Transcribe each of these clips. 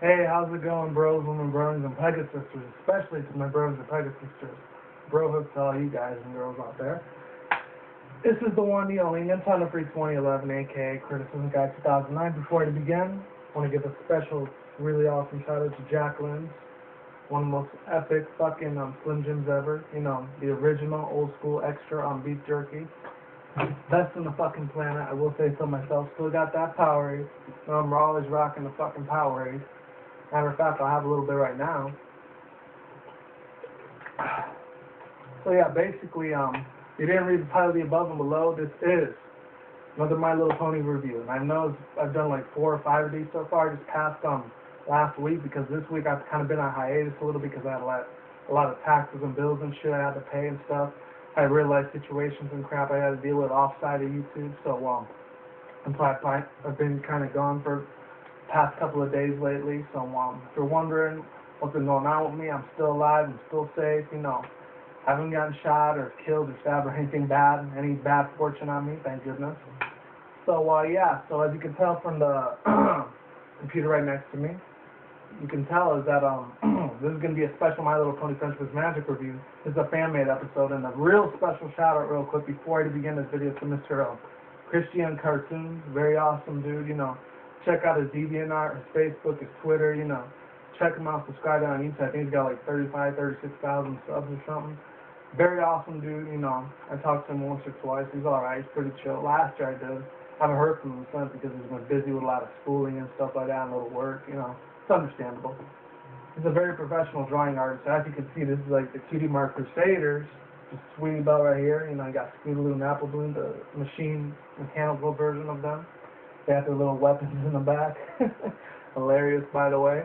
Hey, how's it going, bros, women, bronies, and pegasisters, especially to my bros and pegasisters. Bro hooks to all you guys and girls out there. This is the one, the only Nintendo Free 2011, aka Criticism Guide 2009. Before I begin, I want to give a special, really awesome shout out to Jacqueline's, one of the most epic fucking Slim Jims ever. You know, the original, old school, extra on beef jerky. Best on the fucking planet, I will say so myself. Still got that Powerade. We're always rocking the fucking Powerade. Matter of fact, I'll have a little bit right now. So yeah, basically, you didn't read the title of the above and below. This is another My Little Pony review. And I know I've done like 4 or 5 of these so far, just past last week, because this week I've kind of been on hiatus a little because I had a lot of taxes and bills and shit I had to pay and stuff. I had real life situations and crap I had to deal with offside of YouTube. So I've been kind of gone for past couple of days lately, so if you're wondering what's been going on with me, I'm still alive, I'm still safe, you know. I haven't gotten shot or killed or stabbed or anything bad, any bad fortune on me, thank goodness. So yeah, so as you can tell from the computer right next to me, you can tell is that this is going to be a special My Little Pony Friendship is Magic review. This is a fan-made episode, and a real special shout-out real quick before I begin this video to Mr. Christian Cartoons, very awesome dude, you know. Check out his DeviantArt, his Facebook, his Twitter, you know. Check him out, subscribe on YouTube. I think he's got like 36,000 subs or something. Very awesome dude, you know. I talked to him once or twice. He's alright, he's pretty chill. Last year I did. Haven't heard from him since because he's been busy with a lot of schooling and stuff like that and a little work, you know. It's understandable. He's a very professional drawing artist. As you can see, this is like the Cutie Mark Crusaders. The Sweetie Belle right here. You know, you got Scootaloo and Apple Bloom, the mechanical version of them. They have their little weapons in the back. Hilarious, by the way.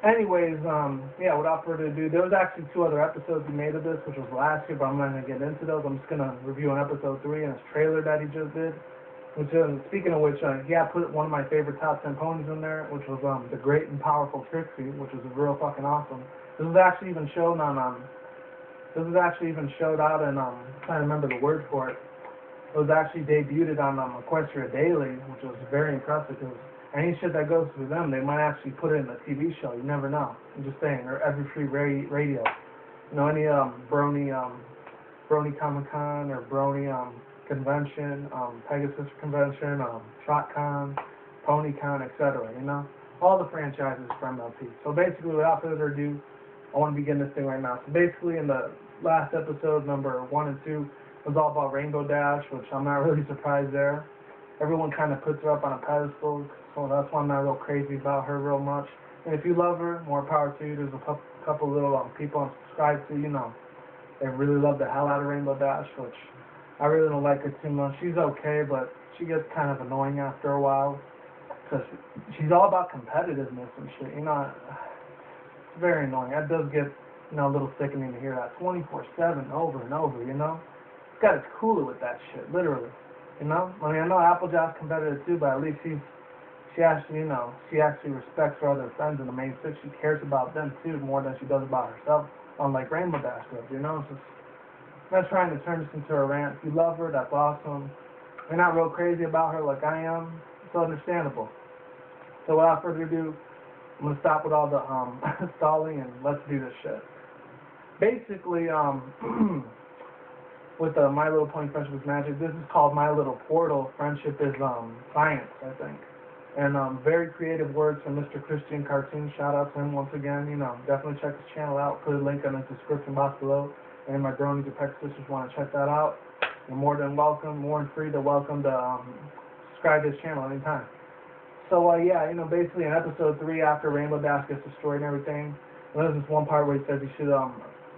Anyways, yeah, without further ado, there was actually 2 other episodes we made of this, which was last year, but I'm not going to get into those. I'm just going to review on episode 3 and his trailer that he just did. Which, speaking of which, yeah, I put one of my favorite top 10 ponies in there, which was the Great and Powerful Trixie, which was real fucking awesome. This was actually even shown on, out in, I'm trying to remember the word for it. It was actually debuted on Equestria Daily, which was very impressive because any shit that goes through them, they might actually put it in a TV show. You never know. I'm just saying, or every free radio. You know, any Brony Comic Con or Brony convention, Pegasus convention, TrotCon, PonyCon, etc. You know, all the franchises from MLP. So basically, without further ado, I want to begin this thing right now. So basically, in the last episode, number 1 and 2. It was all about Rainbow Dash, which I'm not really surprised there. Everyone kind of puts her up on a pedestal, so that's why I'm not real crazy about her real much. And if you love her, more power to you. There's a couple little people I'm subscribed to, you know. They really love the hell out of Rainbow Dash, which I really don't like her too much. She's okay, but she gets kind of annoying after a while. Because she's all about competitiveness and shit, you know. It's very annoying. That does get, you know, a little sickening to hear that 24/7 over and over, you know. Got to cool it with that shit, literally. You know? I mean, I know Applejack's competitive too, but at least she actually, you know, she actually respects her other friends in the main six. She cares about them too more than she does about herself, unlike Rainbow Dash does, you know? It's just, I'm not trying to turn this into a rant. If you love her, that's awesome. If you're not real crazy about her like I am, it's understandable. So without further ado, I'm going to stop with all the stalling and let's do this shit. Basically, with My Little Pony Friendship is Magic. This is called My Little Portal. Friendship is science, I think. And very creative words from Mr. Christian Cartoons. Shout out to him once again. You know, definitely check his channel out. Put a link in the description box below. And my bronies and pegasisters want to check that out. You're more than welcome, more than free to welcome to subscribe to his channel anytime. So yeah, you know, basically in episode 3, after Rainbow Dash gets destroyed and everything, there's this one part where he says he should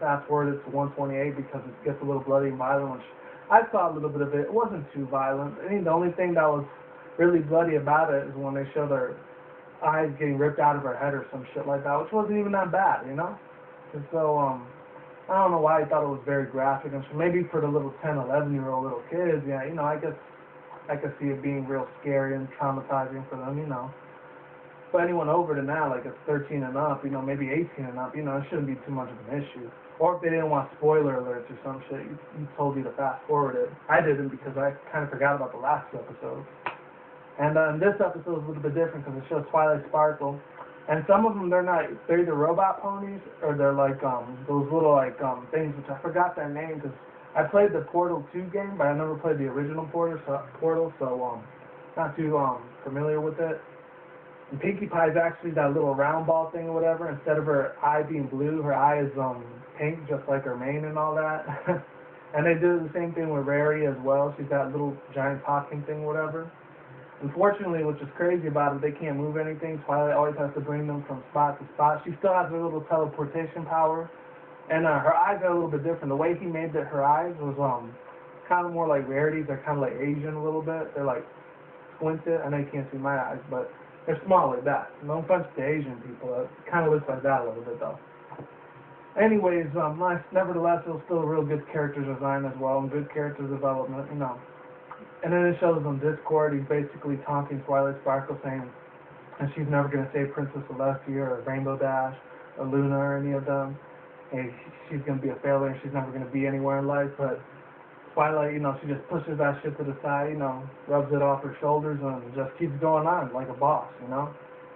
fast forward it to 128 because it gets a little bloody and violent, which I saw a little bit of it. It wasn't too violent. I think the only thing that was really bloody about it is when they show their eyes getting ripped out of her head or some shit like that, which wasn't even that bad, you know? And so, I don't know why I thought it was very graphic. And so maybe for the little 10, 11-year-old little kids, yeah, you know, I guess I could see it being real scary and traumatizing for them, you know. But anyone over to now, like it's 13 and up, you know, maybe 18 and up, you know, it shouldn't be too much of an issue. Or if they didn't want spoiler alerts or some shit, you told you to fast forward it. I didn't because I kind of forgot about the last 2 episodes. And this episode is a little bit different because it shows Twilight Sparkle And some of them, they're either robot ponies or they're like those little like things, which I forgot their name because I played the Portal 2 game, but I never played the original Portal, so not too familiar with it. And Pinkie Pie is actually that little round ball thing or whatever. Instead of her eye being blue, her eye is pink, just like her mane and all that. And they do the same thing with Rarity as well. She's that little giant talking thing, whatever. Unfortunately, which is crazy about it, they can't move anything. Twilight always has to bring them from spot to spot. She still has her little teleportation power, and her eyes are a little bit different. The way he made her eyes was kind of more like Rarity's. They're kind of like Asian a little bit. They're like squinted. I know you can't see my eyes, but they're small like that. No offense to Asian people. It kind of looks like that a little bit, though. Anyways, nevertheless, it was still a real good character design as well, and good character development, you know. And then it shows on Discord, he's basically taunting Twilight Sparkle, saying and she's never going to save Princess Celestia or Rainbow Dash or Luna or any of them. And she's going to be a failure and she's never going to be anywhere in life. But Twilight, you know, she just pushes that shit to the side, you know, rubs it off her shoulders and just keeps going on like a boss, you know.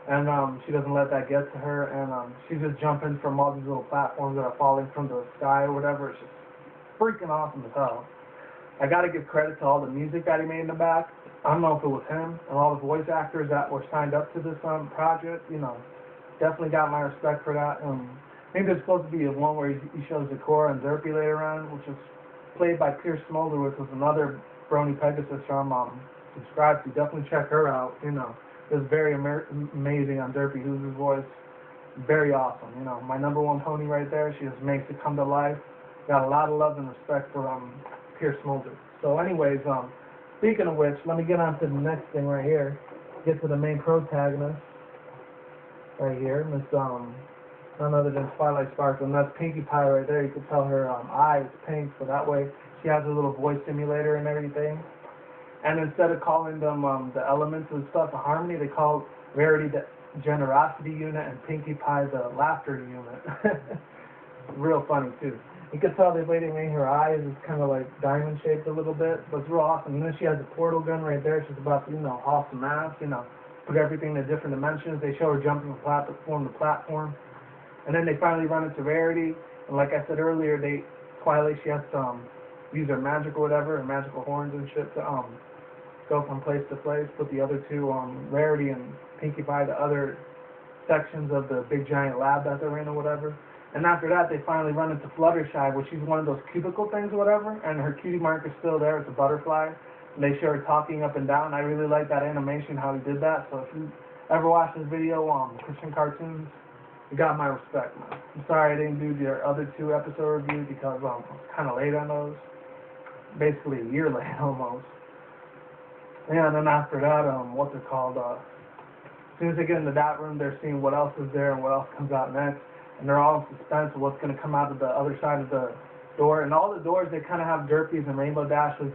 And she doesn't let that get to her, and she's just jumping from all these little platforms that are falling from the sky or whatever. It's just freaking awesome as hell. I gotta give credit to all the music that he made in the back. I don't know if it was him and all the voice actors that were signed up to this project. You know, definitely got my respect for that. I think there's supposed to be one where he shows Zakora and Derpy later on, which was played by Pierce Smolder, which was another Brony Pegasus I'm subscribed to. Definitely check her out. You know, it was very amazing on Derpy, who's his voice. Very awesome. You know, my number one pony right there. She just makes it come to life. Got a lot of love and respect for Pierce Smolder. So anyways, speaking of which, let me get on to the next thing right here. Get to the main protagonist right here, Miss none other than Twilight Sparkle, and that's Pinkie Pie right there. You can tell her eye is pink, so that way she has a little voice simulator and everything. And instead of calling them the elements and stuff, the harmony, they call Rarity the generosity unit and Pinkie Pie the laughter unit. Real funny too. You can tell they made her eyes is kind of like diamond shaped a little bit, but it's real awesome. And then she has a portal gun right there. She's about to, you know, haul some ass, you know, put everything in different dimensions. They show her jumping from platform to platform. And then they finally run into Rarity. And like I said earlier, Twilight, she has to use her magic or whatever, her magical horns and shit to go from place to place. Put the other two, Rarity and Pinkie Pie, the other sections of the big giant lab that they're in or whatever. And after that, they finally run into Fluttershy, which is one of those cubicle things or whatever, and her cutie mark is still there. It's a butterfly. And they show her talking up and down. I really like that animation, how he did that. So if you ever watch this video on Christian cartoons, you got my respect, man. I'm sorry I didn't do the other 2 episode reviews because I was kind of late on those. Basically a year late almost. Yeah, and then after that, what's it called? As soon as they get into that room, they're seeing what else is there and what else comes out next. And they're all in suspense of what's going to come out of the other side of the door. And all the doors, they kind of have Derpy's and Rainbow Dash's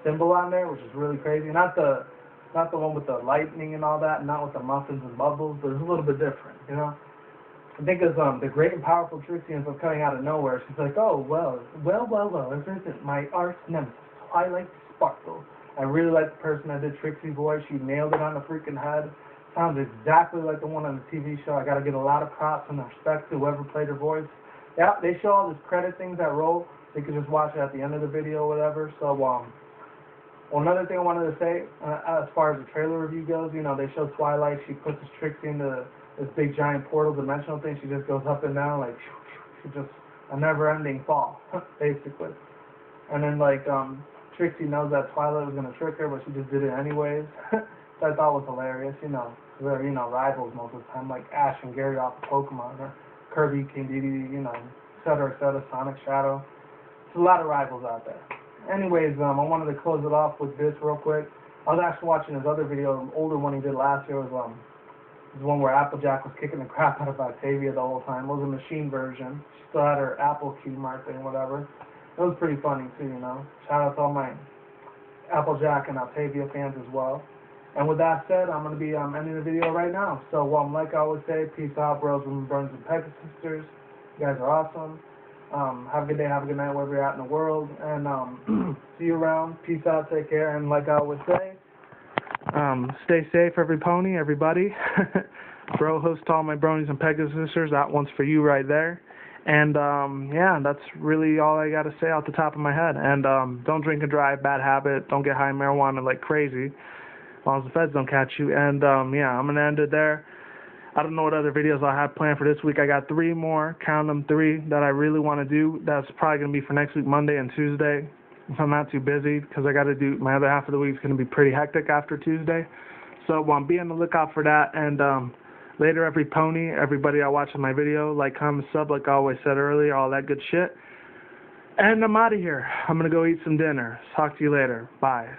symbol on there, which is really crazy. Not the one with the lightning and all that, not with the muffins and bubbles, but it's a little bit different, you know. I think it's the great and powerful Trixie ends up coming out of nowhere. She's like, oh, well, isn't my arch nemesis, Twilight Sparkle. I really like the person that did Trixie's voice. She nailed it on the freaking head. Sounds exactly like the one on the TV show. I got to give a lot of props and respect to whoever played her voice. Yeah, they show all these credit things that roll. You can just watch it at the end of the video or whatever. So, another thing I wanted to say, as far as the trailer review goes, you know, they show Twilight. She puts this Trixie into this big giant portal dimensional thing. She just goes up and down like, she just a never-ending fall, basically. And then, like, Trixie knows that Twilight was going to trick her, but she just did it anyways. So I thought was hilarious, you know. They're, you know, rivals most of the time, like Ash and Gary off of Pokemon, or Kirby, King Dedede, you know, etc., Sonic, Shadow. There's a lot of rivals out there. Anyways, I wanted to close it off with this real quick. I was actually watching his other video, an older one he did last year, was one where Applejack was kicking the crap out of Octavia the whole time. It was a machine version. She still had her Apple key mark thing, whatever. It was pretty funny too, you know. Shout out to all my Applejack and Octavia fans as well. And with that said, I'm going to be ending the video right now. So, like I always say, peace out, bros, women, Bronies, and pegasisters. You guys are awesome. Have a good day, have a good night, wherever you're at in the world. And see you around. Peace out, take care. And like I always say, stay safe, every pony, everybody. Bro, host to all my bronies and pegasisters. That one's for you right there. And, yeah, that's really all I got to say off the top of my head. And don't drink and drive, bad habit. Don't get high marijuana like crazy, as long as the feds don't catch you. And, yeah, I'm going to end it there. I don't know what other videos I have planned for this week. I got 3 more, count them 3, that I really want to do. That's probably going to be for next week, Monday and Tuesday, if I'm not too busy, because I got to do my other half of the week is going to be pretty hectic after Tuesday. So be on the lookout for that. And later, every pony, everybody I watching my video, like, comment, sub, like I always said earlier, all that good shit. And I'm out of here. I'm going to go eat some dinner. Talk to you later. Bye.